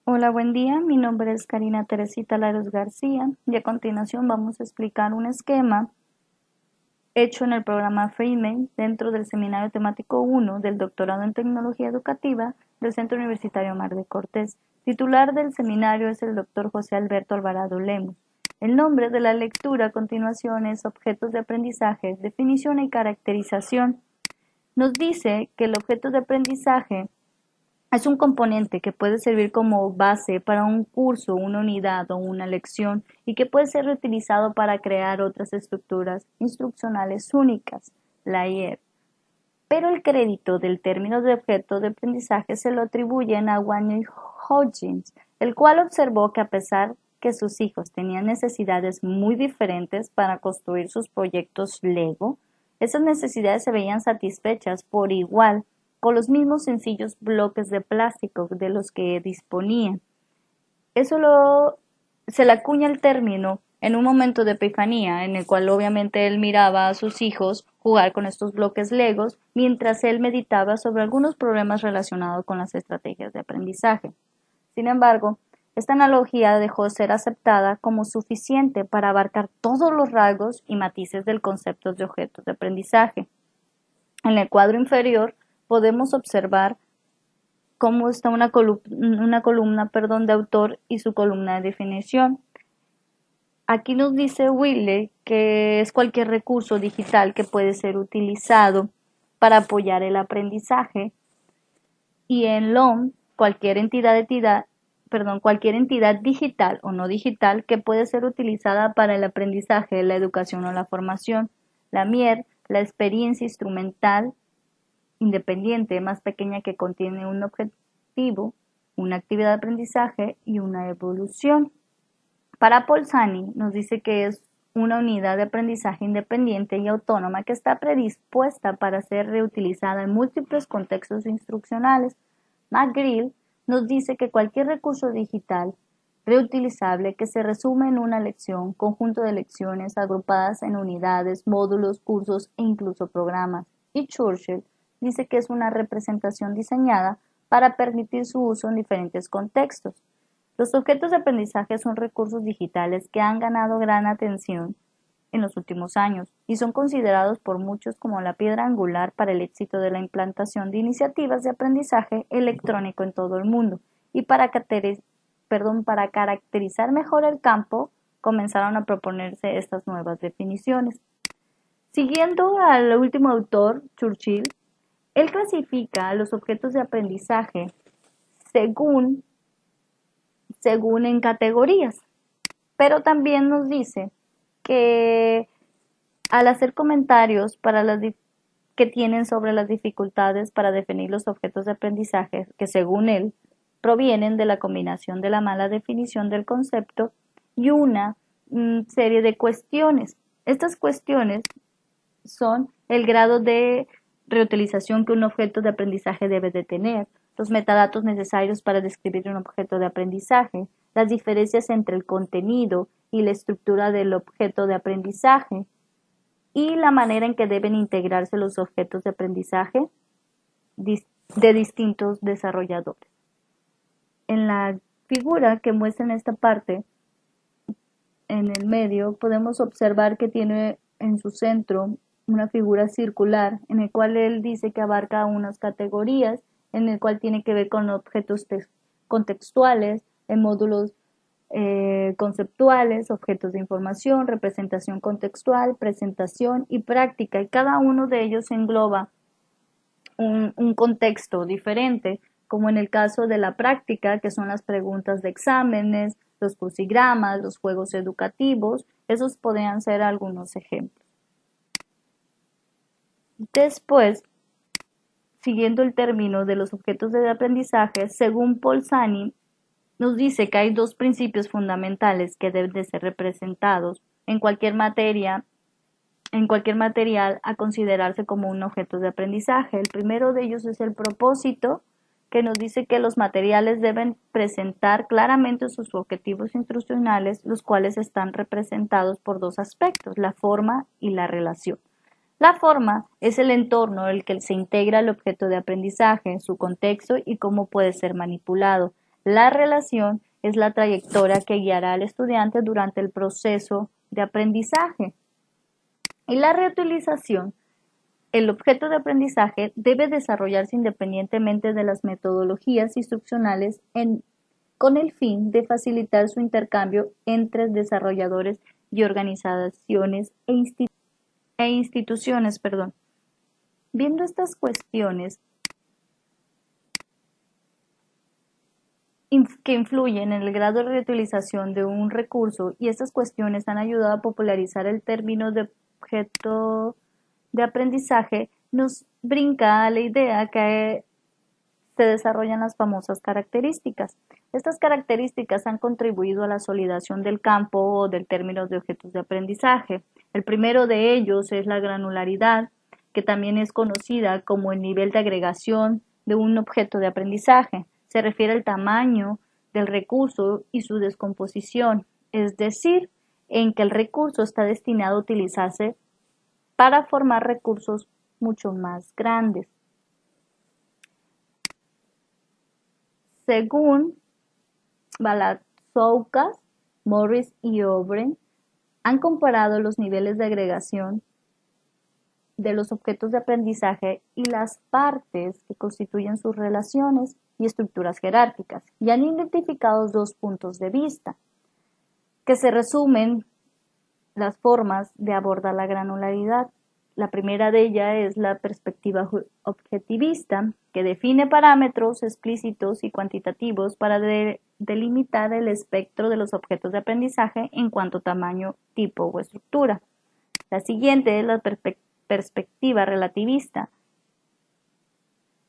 Hola, buen día. Mi nombre es Karina Teresita Laros García y a continuación vamos a explicar un esquema hecho en el programa FreeMail dentro del Seminario Temático 1 del Doctorado en Tecnología Educativa del Centro Universitario Mar de Cortés. Titular del seminario es el doctor José Alberto Alvarado Lemus. El nombre de la lectura a continuación es Objetos de aprendizaje, definición y caracterización. Nos dice que el objeto de aprendizaje es un componente que puede servir como base para un curso, una unidad o una lección y que puede ser reutilizado para crear otras estructuras instruccionales únicas, la IEP. Pero el crédito del término de objeto de aprendizaje se lo atribuyen a Wayne Hodgins, el cual observó que a pesar que sus hijos tenían necesidades muy diferentes para construir sus proyectos Lego, esas necesidades se veían satisfechas por igual con los mismos sencillos bloques de plástico de los que disponían. Se le acuña el término en un momento de epifanía, en el cual obviamente él miraba a sus hijos jugar con estos bloques Legos, mientras él meditaba sobre algunos problemas relacionados con las estrategias de aprendizaje. Sin embargo, esta analogía dejó de ser aceptada como suficiente para abarcar todos los rasgos y matices del concepto de objetos de aprendizaje. En el cuadro inferior podemos observar cómo está una columna de autor y su columna de definición. Aquí nos dice Wiley que es cualquier recurso digital que puede ser utilizado para apoyar el aprendizaje, y en LOM cualquier entidad digital o no digital que puede ser utilizada para el aprendizaje, la educación o la formación. La MIER, la experiencia instrumental independiente más pequeña que contiene un objetivo, una actividad de aprendizaje y una evolución. Para Polzani nos dice que es una unidad de aprendizaje independiente y autónoma que está predispuesta para ser reutilizada en múltiples contextos instruccionales. McGrill nos dice que cualquier recurso digital reutilizable que se resume en una lección, conjunto de lecciones agrupadas en unidades, módulos, cursos e incluso programas. Y Churchill dice que es una representación diseñada para permitir su uso en diferentes contextos. Los objetos de aprendizaje son recursos digitales que han ganado gran atención en los últimos años y son considerados por muchos como la piedra angular para el éxito de la implantación de iniciativas de aprendizaje electrónico en todo el mundo. Y para caracterizar mejor el campo, comenzaron a proponerse estas nuevas definiciones. Siguiendo al último autor, Churchill, él clasifica a los objetos de aprendizaje según en categorías, pero también nos dice que al hacer comentarios que tienen sobre las dificultades para definir los objetos de aprendizaje, que según él provienen de la combinación de la mala definición del concepto y una serie de cuestiones. Estas cuestiones son el grado de reutilización que un objeto de aprendizaje debe de tener, los metadatos necesarios para describir un objeto de aprendizaje, las diferencias entre el contenido y la estructura del objeto de aprendizaje y la manera en que deben integrarse los objetos de aprendizaje de distintos desarrolladores. En la figura que muestra en esta parte, en el medio, podemos observar que tiene en su centro una figura circular en el cual él dice que abarca unas categorías, en el cual tiene que ver con objetos contextuales, en módulos conceptuales, objetos de información, representación contextual, presentación y práctica, y cada uno de ellos engloba un contexto diferente, como en el caso de la práctica, que son las preguntas de exámenes, los crucigramas, los juegos educativos. Esos podrían ser algunos ejemplos. Después, siguiendo el término de los objetos de aprendizaje, según Polzani, nos dice que hay dos principios fundamentales que deben de ser representados en cualquier material a considerarse como un objeto de aprendizaje. El primero de ellos es el propósito, que nos dice que los materiales deben presentar claramente sus objetivos instruccionales, los cuales están representados por dos aspectos, la forma y la relación. La forma es el entorno en el que se integra el objeto de aprendizaje, su contexto y cómo puede ser manipulado. La relación es la trayectoria que guiará al estudiante durante el proceso de aprendizaje. Y la reutilización, el objeto de aprendizaje debe desarrollarse independientemente de las metodologías instruccionales con el fin de facilitar su intercambio entre desarrolladores y organizaciones e instituciones. Viendo estas cuestiones que influyen en el grado de reutilización de un recurso, y estas cuestiones han ayudado a popularizar el término de objeto de aprendizaje, nos brinca a la idea que se desarrollan las famosas características. Estas características han contribuido a la solidación del campo o del término de objetos de aprendizaje. El primero de ellos es la granularidad, que también es conocida como el nivel de agregación de un objeto de aprendizaje. Se refiere al tamaño del recurso y su descomposición, es decir, en que el recurso está destinado a utilizarse para formar recursos mucho más grandes. Según Balatzoukas, Morris y O'Brien, han comparado los niveles de agregación de los objetos de aprendizaje y las partes que constituyen sus relaciones y estructuras jerárquicas, y han identificado dos puntos de vista que se resumen las formas de abordar la granularidad. La primera de ellas es la perspectiva objetivista, que define parámetros explícitos y cuantitativos para delimitar el espectro de los objetos de aprendizaje en cuanto a tamaño, tipo o estructura. La siguiente es la perspectiva relativista.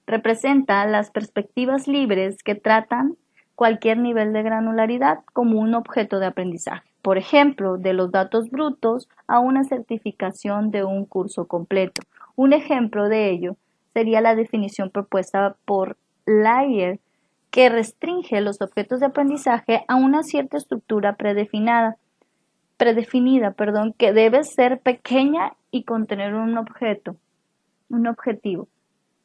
Representa las perspectivas libres que tratan cualquier nivel de granularidad como un objeto de aprendizaje. Por ejemplo, de los datos brutos a una certificación de un curso completo. Un ejemplo de ello sería la definición propuesta por Layer, que restringe los objetos de aprendizaje a una cierta estructura predefinida, que debe ser pequeña y contener un objetivo,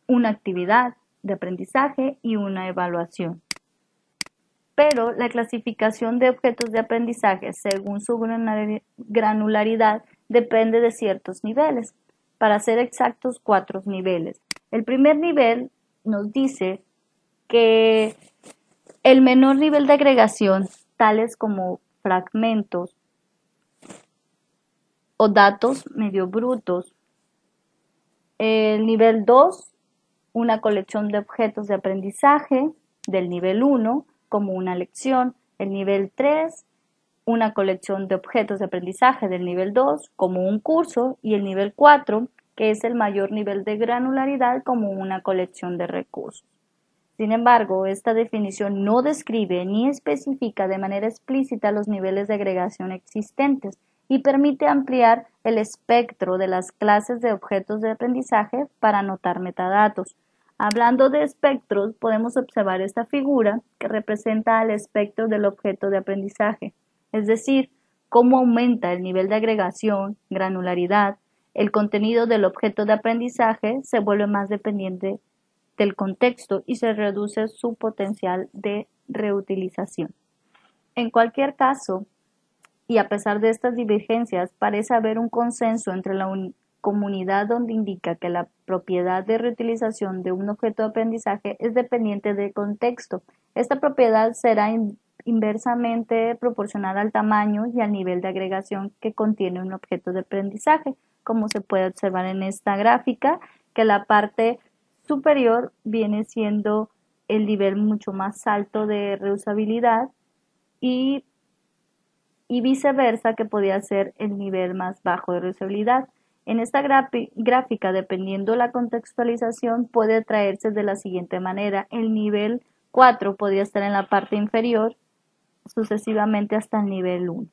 una actividad de aprendizaje y una evaluación. Pero la clasificación de objetos de aprendizaje según su granularidad depende de ciertos niveles. Para ser exactos, 4 niveles. El primer nivel nos dice que el menor nivel de agregación, tales como fragmentos o datos medio brutos. El nivel 2, una colección de objetos de aprendizaje del nivel 1, como una lección. El nivel 3, una colección de objetos de aprendizaje del nivel 2, como un curso. Y el nivel 4, que es el mayor nivel de granularidad, como una colección de recursos. Sin embargo, esta definición no describe ni especifica de manera explícita los niveles de agregación existentes y permite ampliar el espectro de las clases de objetos de aprendizaje para anotar metadatos. Hablando de espectros, podemos observar esta figura que representa al espectro del objeto de aprendizaje, es decir, cómo aumenta el nivel de agregación, granularidad, el contenido del objeto de aprendizaje se vuelve más dependiente del contexto y se reduce su potencial de reutilización. En cualquier caso, y a pesar de estas divergencias, parece haber un consenso entre la comunidad donde indica que la propiedad de reutilización de un objeto de aprendizaje es dependiente del contexto. Esta propiedad será inversamente proporcional al tamaño y al nivel de agregación que contiene un objeto de aprendizaje, como se puede observar en esta gráfica, que la parte superior viene siendo el nivel mucho más alto de reusabilidad y viceversa, que podía ser el nivel más bajo de reusabilidad. En esta gráfica, dependiendo la contextualización, puede traerse de la siguiente manera. El nivel 4 podría estar en la parte inferior, sucesivamente hasta el nivel 1.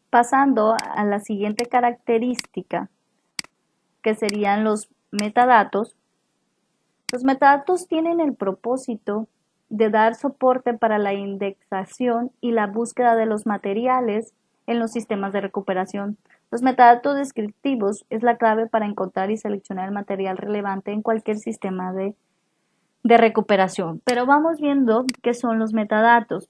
Pasando a la siguiente característica, que serían los metadatos. Los metadatos tienen el propósito de dar soporte para la indexación y la búsqueda de los materiales en los sistemas de recuperación. Los metadatos descriptivos es la clave para encontrar y seleccionar el material relevante en cualquier sistema de de recuperación. Pero vamos viendo qué son los metadatos.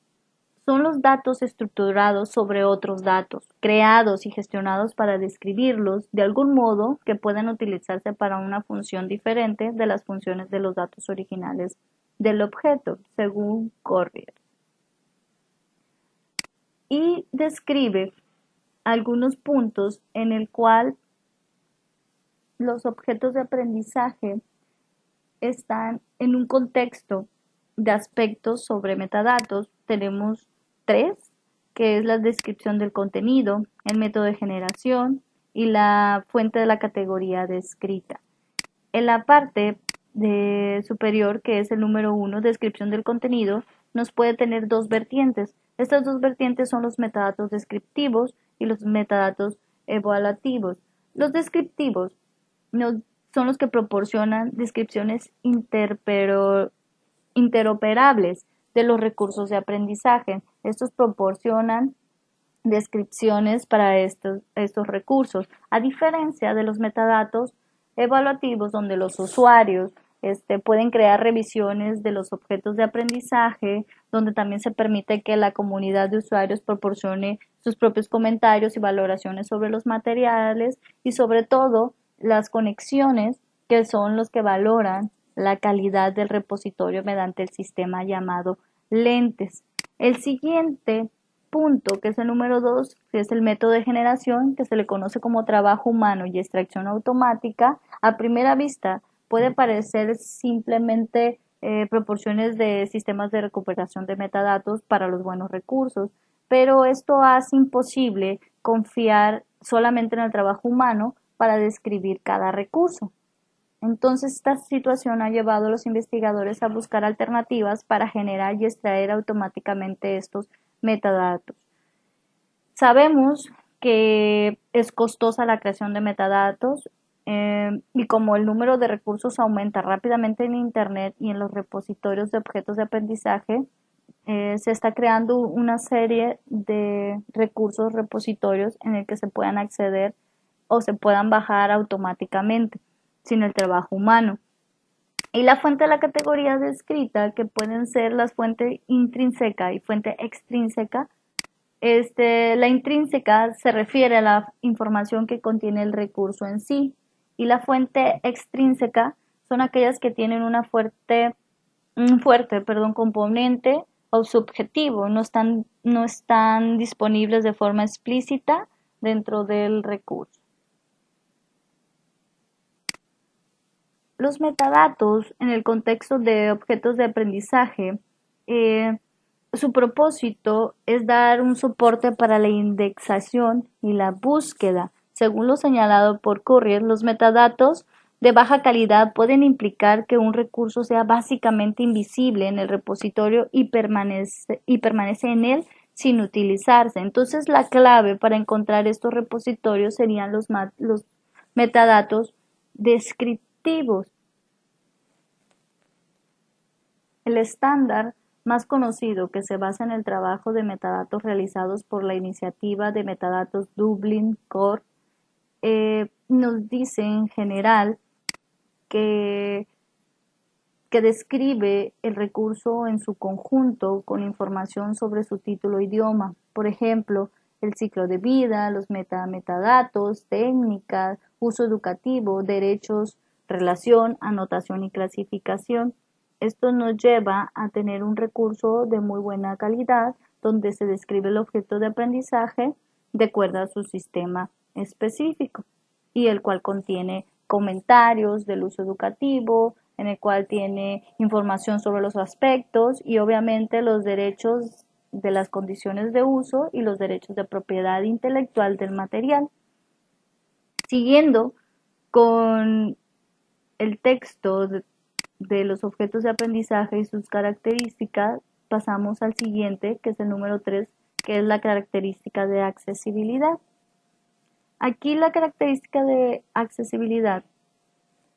Son los datos estructurados sobre otros datos, creados y gestionados para describirlos de algún modo que puedan utilizarse para una función diferente de las funciones de los datos originales del objeto, según Corrier. Y describe algunos puntos en el cual los objetos de aprendizaje están en un contexto de aspectos sobre metadatos. Tenemos tres, que es la descripción del contenido, el método de generación y la fuente de la categoría descrita. En la parte superior, que es el número 1, descripción del contenido, nos puede tener dos vertientes. Estas dos vertientes son los metadatos descriptivos y los metadatos evaluativos. Los descriptivos son los que proporcionan descripciones interoperables de los recursos de aprendizaje. Estos proporcionan descripciones para estos recursos, a diferencia de los metadatos evaluativos, donde los usuarios pueden crear revisiones de los objetos de aprendizaje, donde también se permite que la comunidad de usuarios proporcione sus propios comentarios y valoraciones sobre los materiales y sobre todo las conexiones, que son los que valoran la calidad del repositorio mediante el sistema llamado lentes. El siguiente punto, que es el número 2, que es el método de generación, que se le conoce como trabajo humano y extracción automática, a primera vista puede parecer simplemente proporciones de sistemas de recuperación de metadatos para los buenos recursos, pero esto hace imposible confiar solamente en el trabajo humano para describir cada recurso. Entonces, esta situación ha llevado a los investigadores a buscar alternativas para generar y extraer automáticamente estos metadatos. Sabemos que es costosa la creación de metadatos y como el número de recursos aumenta rápidamente en Internet y en los repositorios de objetos de aprendizaje, se está creando una serie de recursos repositorios en el que se puedan acceder o se puedan bajar automáticamente sin el trabajo humano. Y la fuente de la categoría descrita, que pueden ser las fuentes intrínseca y fuente extrínseca. La intrínseca se refiere a la información que contiene el recurso en sí, y la fuente extrínseca son aquellas que tienen un fuerte componente o subjetivo, no están disponibles de forma explícita dentro del recurso. Los metadatos en el contexto de objetos de aprendizaje, su propósito es dar un soporte para la indexación y la búsqueda. Según lo señalado por Corrier, los metadatos de baja calidad pueden implicar que un recurso sea básicamente invisible en el repositorio y permanece en él sin utilizarse. Entonces, la clave para encontrar estos repositorios serían los metadatos descriptivos. El estándar más conocido, que se basa en el trabajo de metadatos realizados por la iniciativa de metadatos Dublin Core, nos dice en general que describe el recurso en su conjunto con información sobre su título o idioma. Por ejemplo, el ciclo de vida, los metadatos, técnicas, uso educativo, derechos, relación, anotación y clasificación. Esto nos lleva a tener un recurso de muy buena calidad donde se describe el objeto de aprendizaje de acuerdo a su sistema específico y el cual contiene comentarios del uso educativo, en el cual tiene información sobre los aspectos y obviamente los derechos de las condiciones de uso y los derechos de propiedad intelectual del material. Siguiendo con el texto de los objetos de aprendizaje y sus características, pasamos al siguiente, que es el número 3, que es la característica de accesibilidad. Aquí la característica de accesibilidad.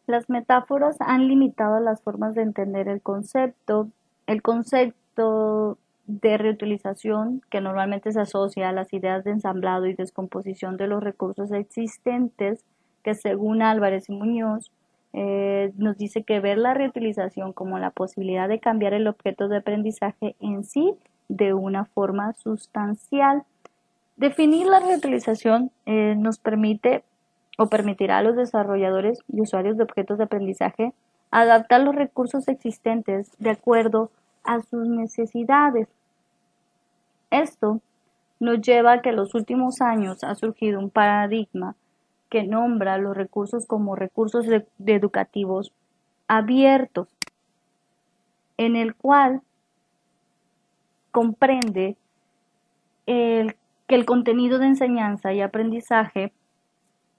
Las metáforas han limitado las formas de entender el concepto. El concepto de reutilización, que normalmente se asocia a las ideas de ensamblado y descomposición de los recursos existentes, que según Álvarez y Muñoz, nos dice que ver la reutilización como la posibilidad de cambiar el objeto de aprendizaje en sí de una forma sustancial. Definir la reutilización nos permite o permitirá a los desarrolladores y usuarios de objetos de aprendizaje adaptar los recursos existentes de acuerdo a sus necesidades. Esto nos lleva a que en los últimos años ha surgido un paradigma que nombra los recursos como recursos educativos abiertos, en el cual comprende que el contenido de enseñanza y aprendizaje,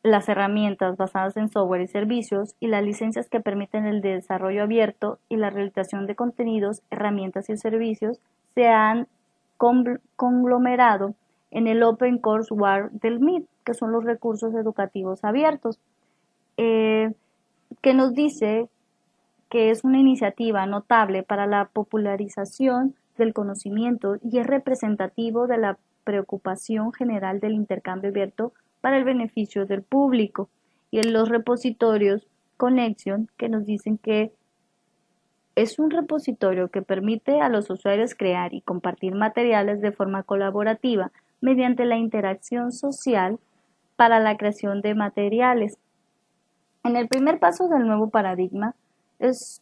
las herramientas basadas en software y servicios y las licencias que permiten el desarrollo abierto y la realización de contenidos, herramientas y servicios se han conglomerado en el Open Courseware del MIT, que son los recursos educativos abiertos, que nos dice que es una iniciativa notable para la popularización del conocimiento y es representativo de la preocupación general del intercambio abierto para el beneficio del público. Y en los repositorios Connection, que nos dicen que es un repositorio que permite a los usuarios crear y compartir materiales de forma colaborativa mediante la interacción social para la creación de materiales. En el primer paso del nuevo paradigma es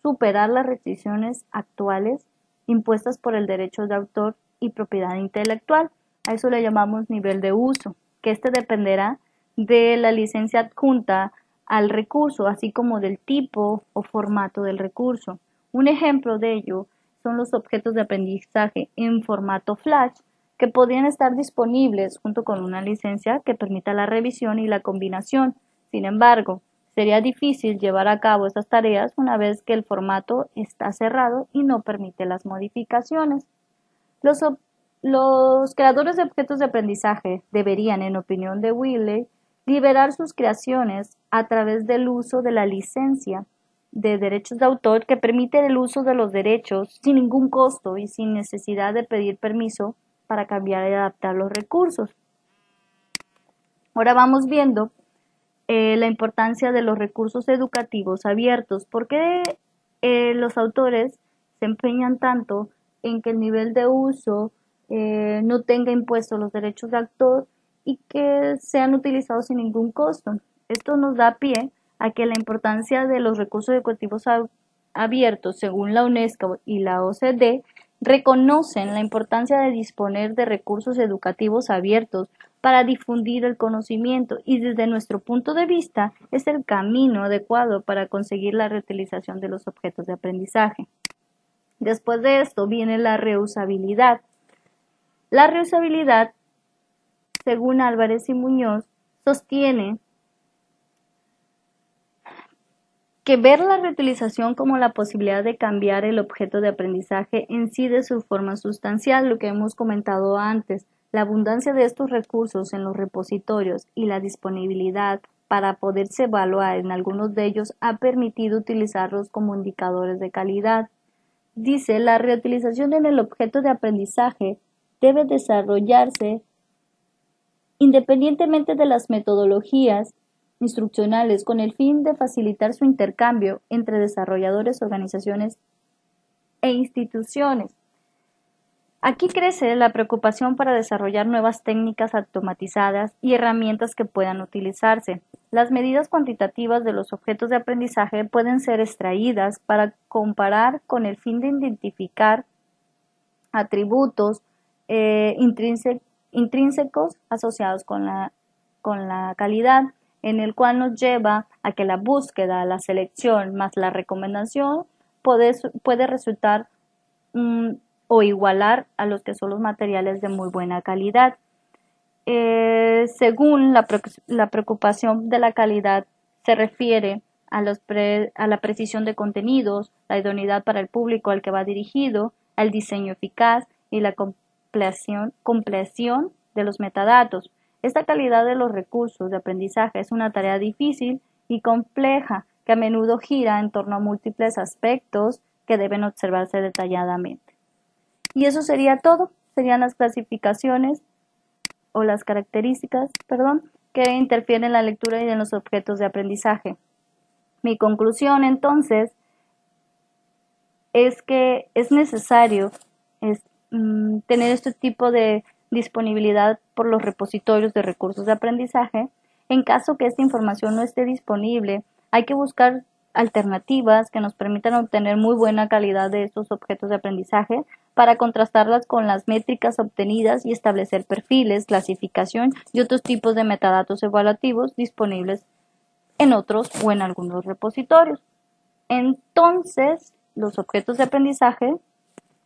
superar las restricciones actuales impuestas por el derecho de autor y propiedad intelectual. A eso le llamamos nivel de uso, que este dependerá de la licencia adjunta al recurso, así como del tipo o formato del recurso. Un ejemplo de ello son los objetos de aprendizaje en formato Flash, que podrían estar disponibles junto con una licencia que permita la revisión y la combinación. Sin embargo, sería difícil llevar a cabo estas tareas una vez que el formato está cerrado y no permite las modificaciones. Los creadores de objetos de aprendizaje deberían, en opinión de Wiley, liberar sus creaciones a través del uso de la licencia de derechos de autor que permite el uso de los derechos sin ningún costo y sin necesidad de pedir permiso para cambiar y adaptar los recursos. Ahora vamos viendo la importancia de los recursos educativos abiertos. ¿Por qué los autores se empeñan tanto en que el nivel de uso no tenga impuestos los derechos de autor y que sean utilizados sin ningún costo? Esto nos da pie a que la importancia de los recursos educativos abiertos, según la UNESCO y la OCDE, reconocen la importancia de disponer de recursos educativos abiertos para difundir el conocimiento y desde nuestro punto de vista es el camino adecuado para conseguir la reutilización de los objetos de aprendizaje. Después de esto viene la reusabilidad. La reusabilidad, según Álvarez y Muñoz, sostiene que ver la reutilización como la posibilidad de cambiar el objeto de aprendizaje en sí de su forma sustancial, lo que hemos comentado antes, la abundancia de estos recursos en los repositorios y la disponibilidad para poderse evaluar en algunos de ellos ha permitido utilizarlos como indicadores de calidad. Dice, la reutilización en el objeto de aprendizaje debe desarrollarse independientemente de las metodologías instruccionales con el fin de facilitar su intercambio entre desarrolladores, organizaciones e instituciones. Aquí crece la preocupación para desarrollar nuevas técnicas automatizadas y herramientas que puedan utilizarse. Las medidas cuantitativas de los objetos de aprendizaje pueden ser extraídas para comparar con el fin de identificar atributos intrínsecos asociados con la calidad, en el cual nos lleva a que la búsqueda, la selección más la recomendación puede resultar o igualar a los que son los materiales de muy buena calidad. Según la preocupación de la calidad se refiere a la precisión de contenidos, la idoneidad para el público al que va dirigido, al diseño eficaz y la compleción de los metadatos. Esta calidad de los recursos de aprendizaje es una tarea difícil y compleja que a menudo gira en torno a múltiples aspectos que deben observarse detalladamente. Y eso sería todo, serían las clasificaciones o las características, que interfieren en la lectura y en los objetos de aprendizaje. Mi conclusión entonces es que es necesario tener este tipo de disponibilidad por los repositorios de recursos de aprendizaje. En caso que esta información no esté disponible, hay que buscar alternativas que nos permitan obtener muy buena calidad de estos objetos de aprendizaje para contrastarlas con las métricas obtenidas y establecer perfiles, clasificación y otros tipos de metadatos evaluativos disponibles en otros o en algunos repositorios. Entonces, los objetos de aprendizaje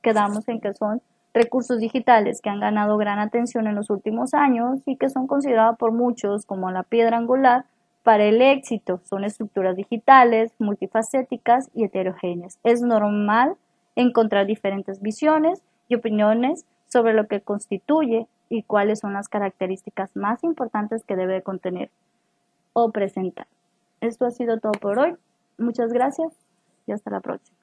quedamos en que son recursos digitales que han ganado gran atención en los últimos años y que son considerados por muchos como la piedra angular para el éxito. Son estructuras digitales, multifacéticas y heterogéneas. Es normal encontrar diferentes visiones y opiniones sobre lo que constituye y cuáles son las características más importantes que debe contener o presentar. Esto ha sido todo por hoy. Muchas gracias y hasta la próxima.